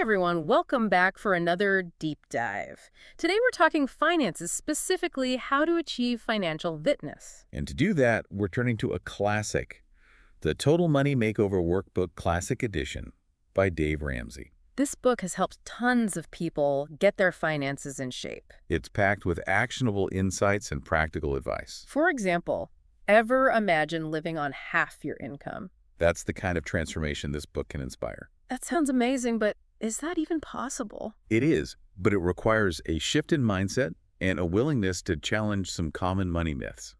everyone, welcome back for another deep dive. Today we're talking finances, specifically how to achieve financial fitness. And to do that, we're turning to a classic, the Total Money Makeover Workbook Classic Edition by Dave Ramsey. This book has helped tons of people get their finances in shape. It's packed with actionable insights and practical advice. For example, ever imagine living on half your income? That's the kind of transformation this book can inspire. That sounds amazing, but is that even possible? It is, but it requires a shift in mindset and a willingness to challenge some common money myths.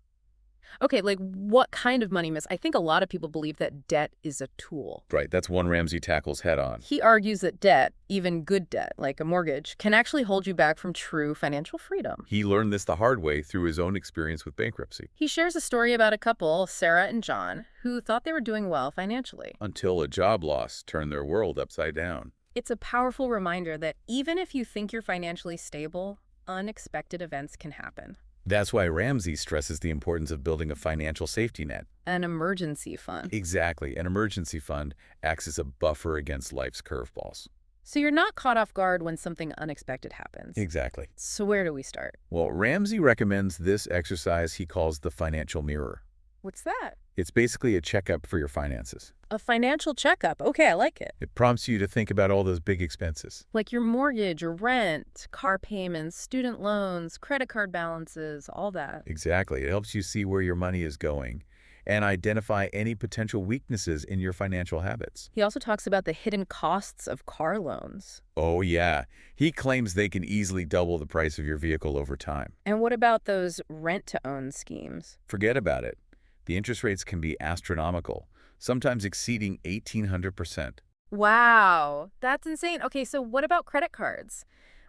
Okay, like what kind of money myths? I think a lot of people believe that debt is a tool. Right, that's one Ramsey tackles head on. He argues that debt, even good debt, like a mortgage, can actually hold you back from true financial freedom. He learned this the hard way through his own experience with bankruptcy. He shares a story about a couple, Sarah and John, who thought they were doing well financially. Until a job loss turned their world upside down. It's a powerful reminder that even if you think you're financially stable, unexpected events can happen. That's why Ramsey stresses the importance of building a financial safety net. An emergency fund. Exactly. An emergency fund acts as a buffer against life's curveballs. So you're not caught off guard when something unexpected happens. Exactly. So where do we start? Well, Ramsey recommends this exercise he calls the financial mirror. What's that? It's basically a checkup for your finances. A financial checkup. Okay, I like it. It prompts you to think about all those big expenses. Like your mortgage or rent, car payments, student loans, credit card balances, all that. Exactly. It helps you see where your money is going and identify any potential weaknesses in your financial habits. He also talks about the hidden costs of car loans. Oh, yeah. He claims they can easily double the price of your vehicle over time. And what about those rent-to-own schemes? Forget about it. The interest rates can be astronomical, sometimes exceeding 1,800%. Wow, that's insane. Okay, so what about credit cards?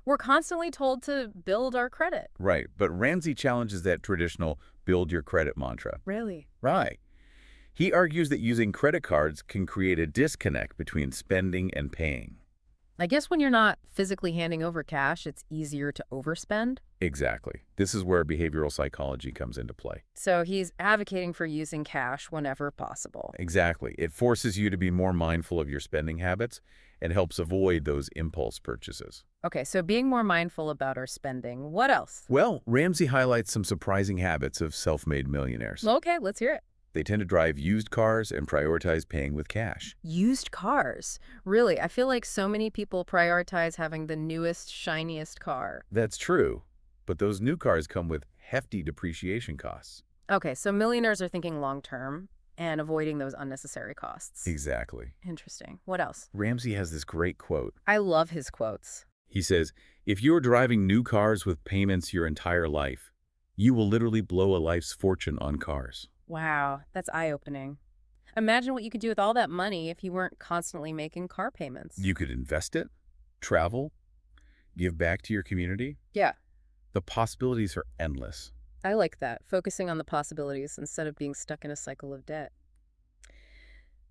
We're constantly told to build our credit. Right, but Ramsey challenges that traditional build your credit mantra. Really? Right. He argues that using credit cards can create a disconnect between spending and paying. I guess when you're not physically handing over cash, it's easier to overspend. Exactly. This is where behavioral psychology comes into play. So he's advocating for using cash whenever possible. Exactly. It forces you to be more mindful of your spending habits and helps avoid those impulse purchases. Okay, so being more mindful about our spending. What else? Well, Ramsey highlights some surprising habits of self-made millionaires. Okay, let's hear it. They tend to drive used cars and prioritize paying with cash. Used cars. Really, I feel like so many people prioritize having the newest, shiniest car. That's true, but those new cars come with hefty depreciation costs. Okay, so millionaires are thinking long-term and avoiding those unnecessary costs. Exactly. Interesting. What else? Ramsey has this great quote. I love his quotes. He says, if you're driving new cars with payments your entire life, you will literally blow a life's fortune on cars. Wow, that's eye-opening. Imagine what you could do with all that money if you weren't constantly making car payments. You could invest it, travel, give back to your community. Yeah, The possibilities are endless. I like that, focusing on the possibilities instead of being stuck in a cycle of debt.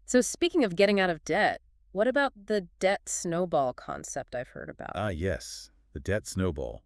So speaking of getting out of debt, what about the debt snowball concept I've heard about? Ah, yes, the debt snowball.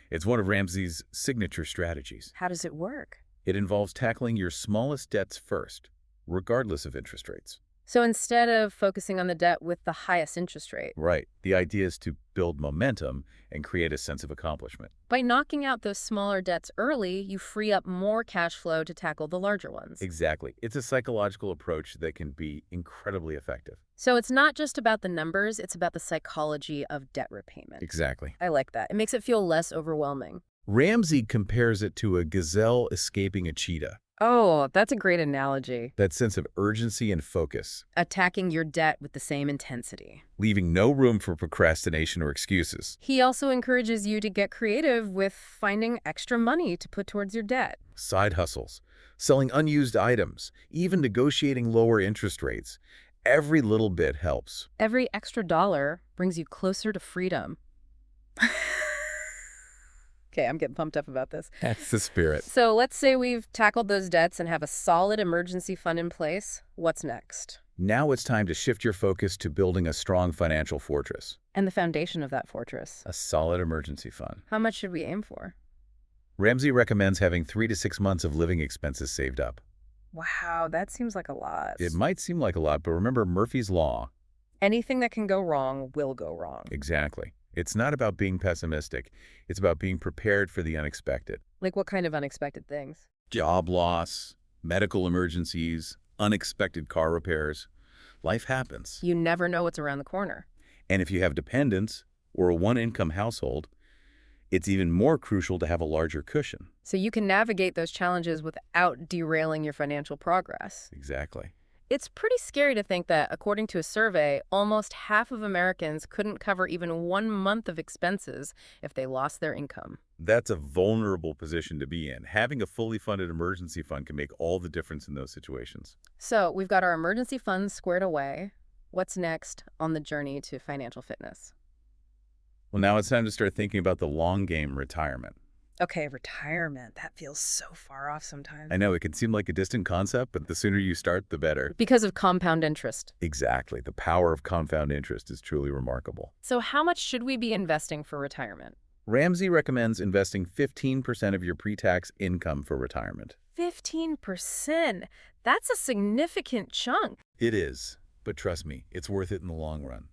It's one of Ramsey's signature strategies. How does it work? It involves tackling your smallest debts first, regardless of interest rates. So instead of focusing on the debt with the highest interest rate, Right. The idea is to build momentum and create a sense of accomplishment. by knocking out those smaller debts early, you free up more cash flow to tackle the larger ones. Exactly. It's a psychological approach that can be incredibly effective. So it's not just about the numbers, it's about the psychology of debt repayment. Exactly. I like that. It makes it feel less overwhelming. Ramsey compares it to a gazelle escaping a cheetah. Oh, that's a great analogy. That sense of urgency and focus, Attacking your debt with the same intensity. leaving no room for procrastination or excuses. He also encourages you to get creative with finding extra money to put towards your debt. Side hustles, selling unused items, even negotiating lower interest rates. Every little bit helps. Every extra dollar brings you closer to freedom. Okay, I'm getting pumped up about this. That's the spirit. So let's say we've tackled those debts and have a solid emergency fund in place. What's next? Now it's time to shift your focus to building a strong financial fortress. And the foundation of that fortress. A solid emergency fund. How much should we aim for? Ramsey recommends having 3 to 6 months of living expenses saved up. Wow, that seems like a lot. It might seem like a lot, but remember Murphy's Law. Anything that can go wrong will go wrong. Exactly. It's not about being pessimistic. It's about being prepared for the unexpected. Like what kind of unexpected things? Job loss, medical emergencies, unexpected car repairs. Life happens. You never know what's around the corner. And if you have dependents or a one-income household, it's even more crucial to have a larger cushion. So you can navigate those challenges without derailing your financial progress. Exactly. It's pretty scary to think that, according to a survey, almost half of Americans couldn't cover even 1 month of expenses if they lost their income. That's a vulnerable position to be in. Having a fully funded emergency fund can make all the difference in those situations. So we've got our emergency funds squared away. What's next on the journey to financial fitness? Well, now it's time to start thinking about the long game, retirement. Okay, retirement. That feels so far off sometimes. I know it can seem like a distant concept, but the sooner you start, the better. Because of compound interest. Exactly. The power of compound interest is truly remarkable. So how much should we be investing for retirement? Ramsey recommends investing 15% of your pre-tax income for retirement. 15%? That's a significant chunk. It is, but trust me, it's worth it in the long run.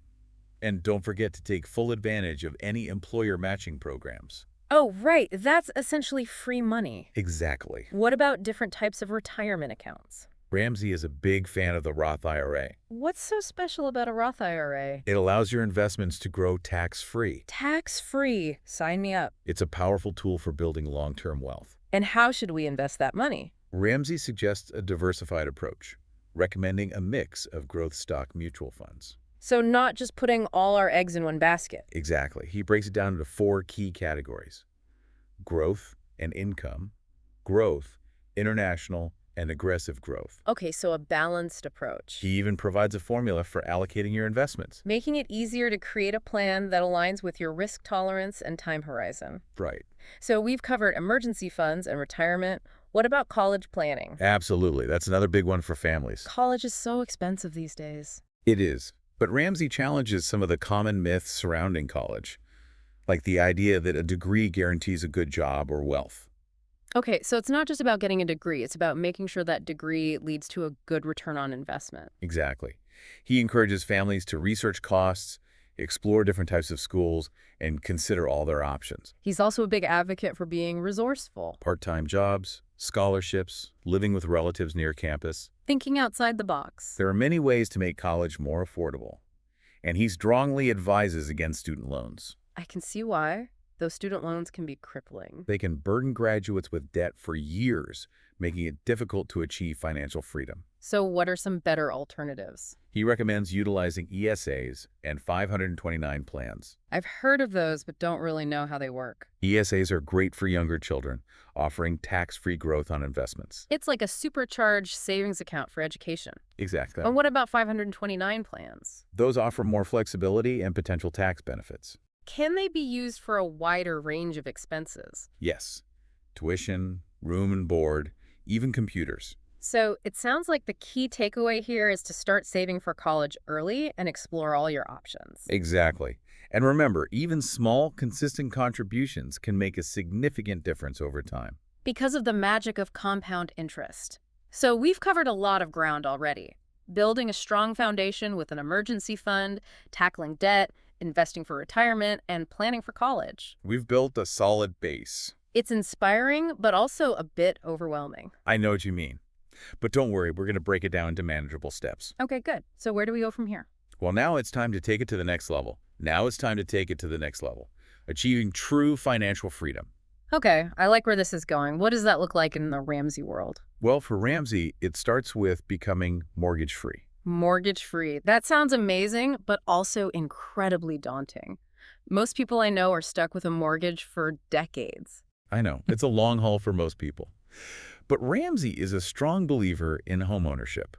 And don't forget to take full advantage of any employer matching programs. Oh, right. That's essentially free money. Exactly. What about different types of retirement accounts? Ramsey is a big fan of the Roth IRA. What's so special about a Roth IRA? It allows your investments to grow tax-free. Tax-free. Sign me up. It's a powerful tool for building long-term wealth. And how should we invest that money? Ramsey suggests a diversified approach, recommending a mix of growth stock mutual funds. So not just putting all our eggs in one basket. Exactly. He breaks it down into 4 key categories: growth and income, growth, international, and aggressive growth. Okay, so a balanced approach. He even provides a formula for allocating your investments. Making it easier to create a plan that aligns with your risk tolerance and time horizon. Right. So we've covered emergency funds and retirement. What about college planning? Absolutely. That's another big one for families. College is so expensive these days. It is. But Ramsey challenges some of the common myths surrounding college, like the idea that a degree guarantees a good job or wealth. Okay, so it's not just about getting a degree. It's about making sure that degree leads to a good return on investment. Exactly. He encourages families to research costs, explore different types of schools, and consider all their options. He's also a big advocate for being resourceful, Part-time jobs, scholarships, living with relatives near campus. thinking outside the box. There are many ways to make college more affordable, and he strongly advises against student loans. I can see why. Those student loans can be crippling. They can burden graduates with debt for years, making it difficult to achieve financial freedom. So what are some better alternatives? He recommends utilizing ESAs and 529 plans. I've heard of those, but don't really know how they work. ESAs are great for younger children, offering tax-free growth on investments. It's like a supercharged savings account for education. Exactly. And what about 529 plans? Those offer more flexibility and potential tax benefits. Can they be used for a wider range of expenses? Yes. Tuition, room and board, even computers. So it sounds like the key takeaway here is to start saving for college early and explore all your options. Exactly. And remember, even small, consistent contributions can make a significant difference over time. Because of the magic of compound interest. So we've covered a lot of ground already. Building a strong foundation with an emergency fund, tackling debt, investing for retirement, and planning for college. We've built a solid base. It's inspiring, but also a bit overwhelming. I know what you mean. But don't worry, we're going to break it down into manageable steps. Okay, good. So where do we go from here? Well, now it's time to take it to the next level. Achieving true financial freedom. Okay, I like where this is going. What does that look like in the Ramsey world? Well, for Ramsey, it starts with becoming mortgage-free. Mortgage-free. That sounds amazing, but also incredibly daunting. Most people I know are stuck with a mortgage for decades. I know, it's a long haul for most people. But Ramsey is a strong believer in homeownership.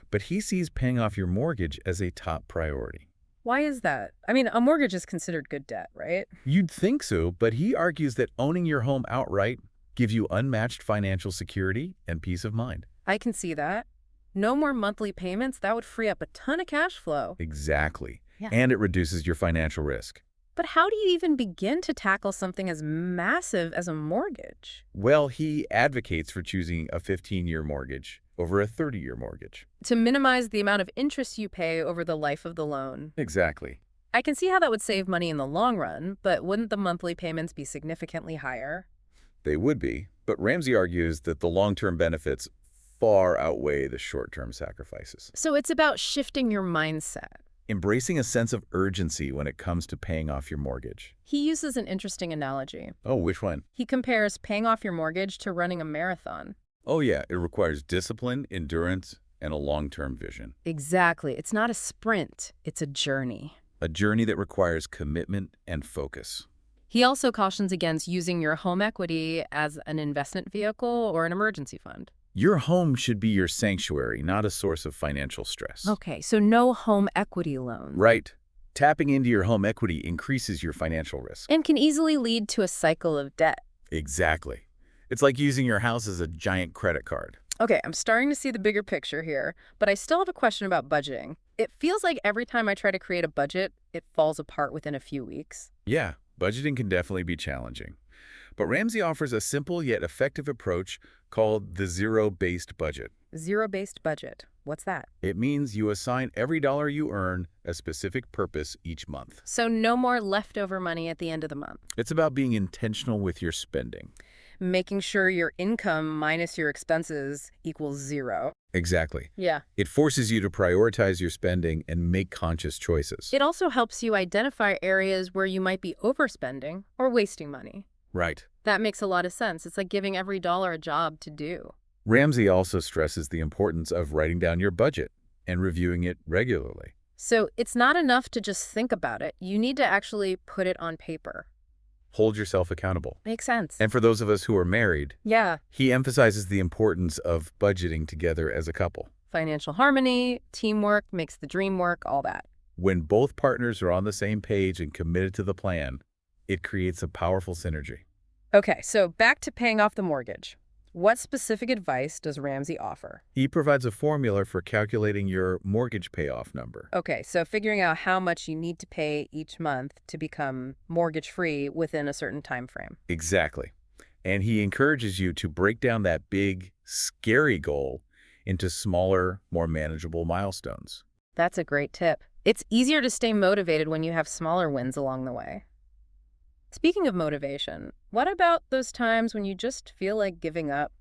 But he sees paying off your mortgage as a top priority. Why is that? I mean, a mortgage is considered good debt, right? You'd think so, but he argues that owning your home outright gives you unmatched financial security and peace of mind. I can see that. No more monthly payments. That would free up a ton of cash flow. Exactly. Yeah. And it reduces your financial risk. But how do you even begin to tackle something as massive as a mortgage? Well, he advocates for choosing a 15-year mortgage over a 30-year mortgage. To minimize the amount of interest you pay over the life of the loan. Exactly. I can see how that would save money in the long run, but wouldn't the monthly payments be significantly higher? They would be, but Ramsey argues that the long-term benefits far outweigh the short-term sacrifices. So it's about shifting your mindset. Embracing a sense of urgency when it comes to paying off your mortgage. He uses an interesting analogy. Oh, which one? He compares paying off your mortgage to running a marathon. Oh yeah, it requires discipline, endurance, and a long-term vision. Exactly. It's not a sprint, it's a journey. A journey that requires commitment and focus. He also cautions against using your home equity as an investment vehicle or an emergency fund. Your home should be your sanctuary, not a source of financial stress. Okay, so no home equity loans. Right. Tapping into your home equity increases your financial risk. And can easily lead to a cycle of debt. Exactly. It's like using your house as a giant credit card. Okay, I'm starting to see the bigger picture here, but I still have a question about budgeting. It feels like every time I try to create a budget, it falls apart within a few weeks. Yeah, budgeting can definitely be challenging. But Ramsey offers a simple yet effective approach called the zero-based budget. Zero-based budget. What's that? It means you assign every dollar you earn a specific purpose each month. So no more leftover money at the end of the month. It's about being intentional with your spending. Making sure your income minus your expenses equals zero. Exactly. Yeah. It forces you to prioritize your spending and make conscious choices. It also helps you identify areas where you might be overspending or wasting money. Right. That makes a lot of sense. It's like giving every dollar a job to do. Ramsey also stresses the importance of writing down your budget and reviewing it regularly. So it's not enough to just think about it. You need to actually put it on paper. Hold yourself accountable. Makes sense. And for those of us who are married, Yeah. he emphasizes the importance of budgeting together as a couple. Financial harmony, teamwork makes the dream work, all that. When both partners are on the same page and committed to the plan, it creates a powerful synergy. Okay, so back to paying off the mortgage. What specific advice does Ramsey offer? He provides a formula for calculating your mortgage payoff number. Okay, so figuring out how much you need to pay each month to become mortgage-free within a certain time frame. Exactly. And he encourages you to break down that big, scary goal into smaller, more manageable milestones. That's a great tip. It's easier to stay motivated when you have smaller wins along the way. Speaking of motivation, what about those times when you just feel like giving up?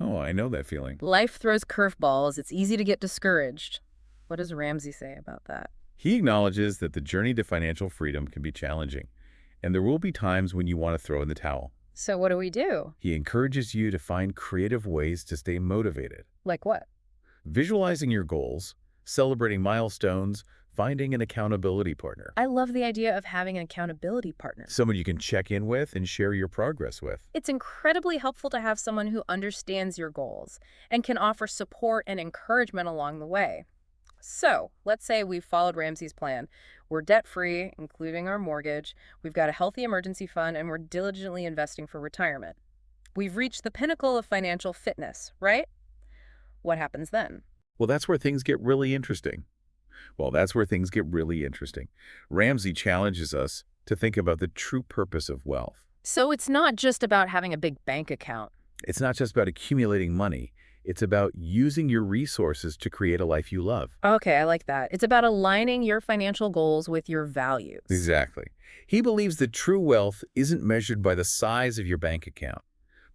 Oh, I know that feeling. Life throws curveballs. It's easy to get discouraged. What does Ramsey say about that? He acknowledges that the journey to financial freedom can be challenging, and there will be times when you want to throw in the towel. So what do we do? He encourages you to find creative ways to stay motivated. Like what? Visualizing your goals, celebrating milestones, finding an accountability partner. I love the idea of having an accountability partner. Someone you can check in with and share your progress with. It's incredibly helpful to have someone who understands your goals and can offer support and encouragement along the way. So, let's say we've followed Ramsey's plan. We're debt-free, including our mortgage. We've got a healthy emergency fund, and we're diligently investing for retirement. We've reached the pinnacle of financial fitness, right? What happens then? Well, that's where things get really interesting. Ramsey challenges us to think about the true purpose of wealth. So it's not just about having a big bank account. It's not just about accumulating money. It's about using your resources to create a life you love. Okay, I like that. It's about aligning your financial goals with your values. Exactly. He believes that true wealth isn't measured by the size of your bank account,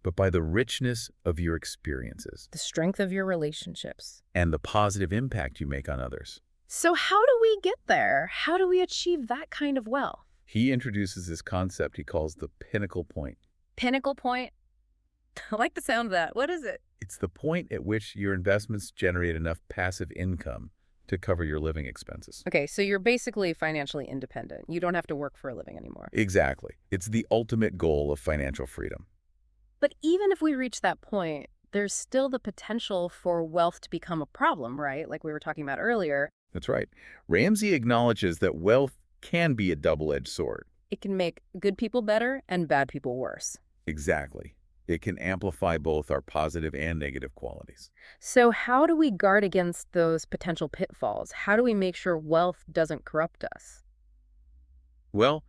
but by the richness of your experiences The strength of your relationships. and the positive impact you make on others. So how do we get there? How do we achieve that kind of wealth? He introduces this concept he calls the pinnacle point. Pinnacle point? I like the sound of that. What is it? It's the point at which your investments generate enough passive income to cover your living expenses. Okay, so you're basically financially independent. You don't have to work for a living anymore. Exactly. It's the ultimate goal of financial freedom. But even if we reach that point, there's still the potential for wealth to become a problem, right? Like we were talking about earlier. That's right. Ramsey acknowledges that wealth can be a double-edged sword. It can make good people better and bad people worse. Exactly. It can amplify both our positive and negative qualities. So how do we guard against those potential pitfalls? How do we make sure wealth doesn't corrupt us? Well,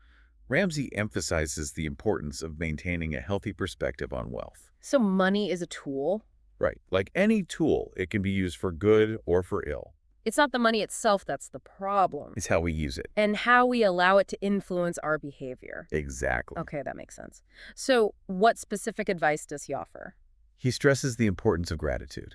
Ramsey emphasizes the importance of maintaining a healthy perspective on wealth. So money is a tool, Right. Like any tool, it can be used for good or for ill. It's not the money itself that's the problem, It's how we use it. and how we allow it to influence our behavior. Exactly. Okay, that makes sense. So what specific advice does he offer? He stresses the importance of gratitude,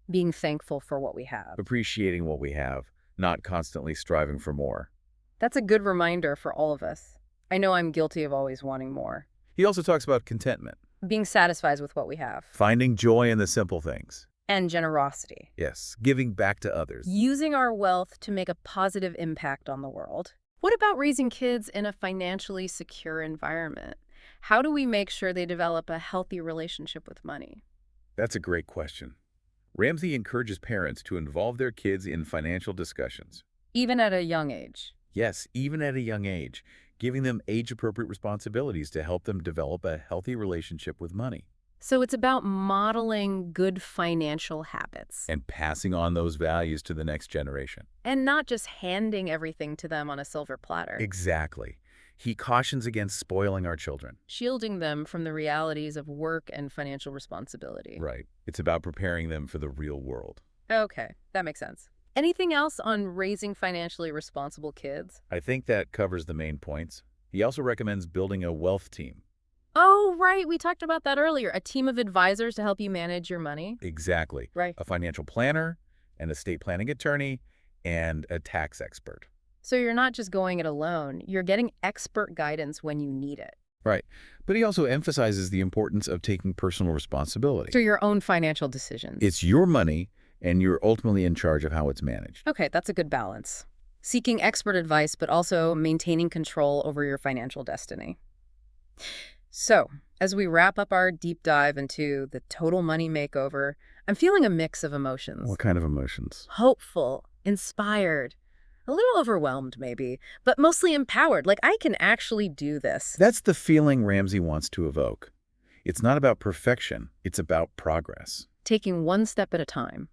Being thankful for what we have. appreciating what we have, not constantly striving for more. That's a good reminder for all of us. I know I'm guilty of always wanting more. He also talks about contentment, Being satisfied with what we have. finding joy in the simple things. And generosity. Yes, giving back to others. Using our wealth to make a positive impact on the world. What about raising kids in a financially secure environment? How do we make sure they develop a healthy relationship with money? That's a great question. Ramsey encourages parents to involve their kids in financial discussions. Even at a young age. Yes, even at a young age, giving them age-appropriate responsibilities to help them develop a healthy relationship with money So it's about modeling good financial habits. and passing on those values to the next generation. And not just handing everything to them on a silver platter. Exactly. He cautions against spoiling our children. Shielding them from the realities of work and financial responsibility. Right. It's about preparing them for the real world. Okay, that makes sense. Anything else on raising financially responsible kids? I think that covers the main points. He also recommends building a wealth team. Oh, right. We talked about that earlier. A team of advisors to help you manage your money. Exactly. Right. A financial planner, an estate planning attorney, and a tax expert. So you're not just going it alone. You're getting expert guidance when you need it. Right. But he also emphasizes the importance of taking personal responsibility. For your own financial decisions. It's your money, and you're ultimately in charge of how it's managed. Okay, that's a good balance. Seeking expert advice, but also maintaining control over your financial destiny. So, as we wrap up our deep dive into the Total Money Makeover, I'm feeling a mix of emotions. What kind of emotions? Hopeful, inspired, a little overwhelmed maybe, but mostly empowered. Like, I can actually do this. That's the feeling Ramsey wants to evoke. It's not about perfection, it's about progress. Taking one step at a time,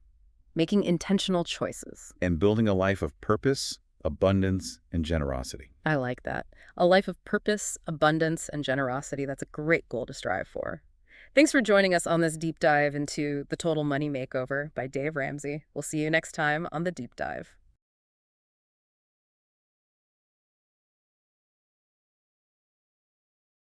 making intentional choices. And building a life of purpose, abundance, and generosity. I like that. A life of purpose, abundance, and generosity. That's a great goal to strive for. Thanks for joining us on this deep dive into The Total Money Makeover by Dave Ramsey. We'll see you next time on The Deep Dive.